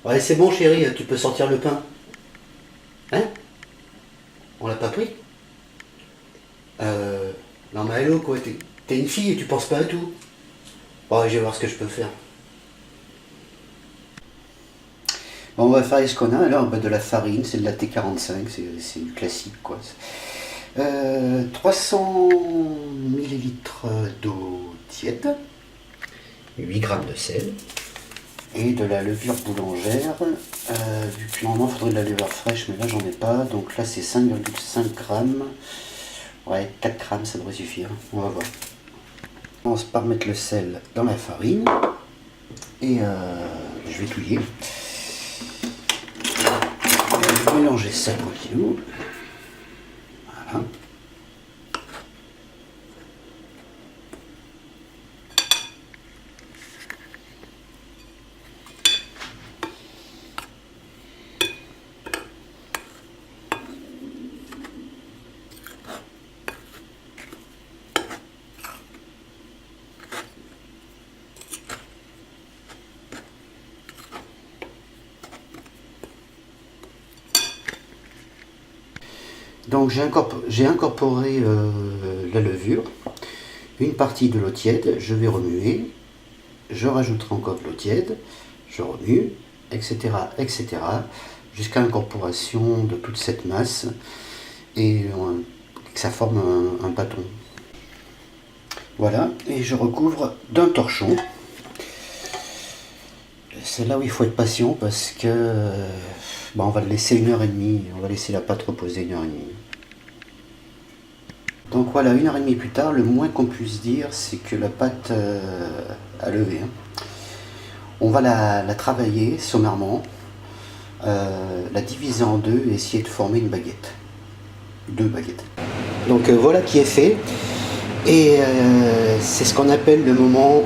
Ouais, c'est bon chérie, tu peux sortir le pain. Hein? On l'a pas pris? Euh... Non mais hello quoi, t'es une fille et tu penses pas à tout. Bon, je vais voir ce que je peux faire. Bon, on va faire ce qu'on a alors, de la farine, c'est de la T45, c'est du classique quoi. 300 millilitres d'eau tiède, 8 grammes de sel et de la levure boulangère. Vu que normalement il faudrait de la levure fraîche, mais là j'en ai pas, donc là c'est 5,5 grammes. Ouais, 4 grammes ça devrait suffire, on va voir. On commence par mettre le sel dans la farine et je vais touiller. Je vais mélanger ça tranquillou. Voilà. Donc j'ai incorporé la levure, une partie de l'eau tiède, je vais remuer, je rajouterai encore de l'eau tiède, je remue, etc., etc., jusqu'à l'incorporation de toute cette masse et que ça forme un bâton. Voilà, et je recouvre d'un torchon. C'est là où il faut être patient parce que on va le laisser 1h30, on va laisser la pâte reposer 1h30. Donc voilà, 1h30 plus tard, le moins qu'on puisse dire, c'est que la pâte a levé. Hein. On va la travailler sommairement, la diviser en deux et essayer de former une baguette. 2 baguettes. Donc voilà qui est fait. Et c'est ce qu'on appelle le moment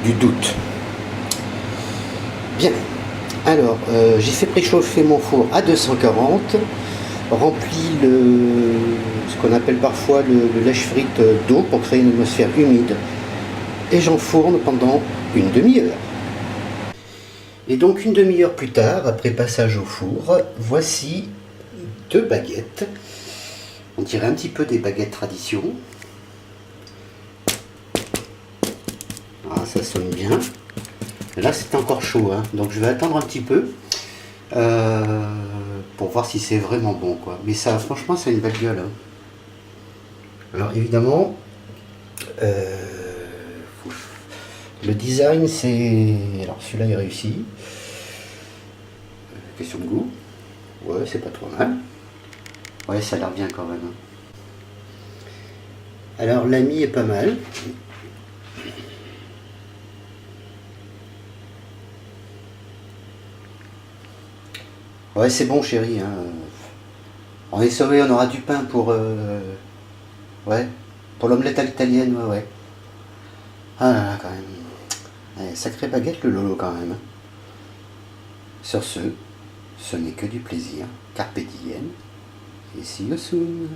du doute. Bien. Alors, j'ai fait préchauffer mon four à 240, rempli ce qu'on appelle parfois le lèche-frite d'eau pour créer une atmosphère humide, et j'enfourne pendant une demi-heure. Et donc une demi-heure plus tard, après passage au four, voici 2 baguettes. On dirait un petit peu des baguettes tradition. Ah, ça sonne bien. Là c'est encore chaud, hein, donc je vais attendre un petit peu pour voir si c'est vraiment bon quoi. Mais ça, franchement, c'est une belle gueule. Hein. Alors évidemment, le design c'est... Alors celui-là il réussit. Question de goût. Ouais, c'est pas trop mal. Ouais, ça a l'air bien quand même. Hein. Alors l'ami est pas mal. Ouais, c'est bon chérie. Hein. On est sauvé, on aura du pain pour... ouais, pour l'omelette à l'italienne, ouais, ouais. Ah là là, quand même. Ouais, sacrée baguette le Lolo quand même. Sur ce n'est que du plaisir. Carpe diem. Et see you soon.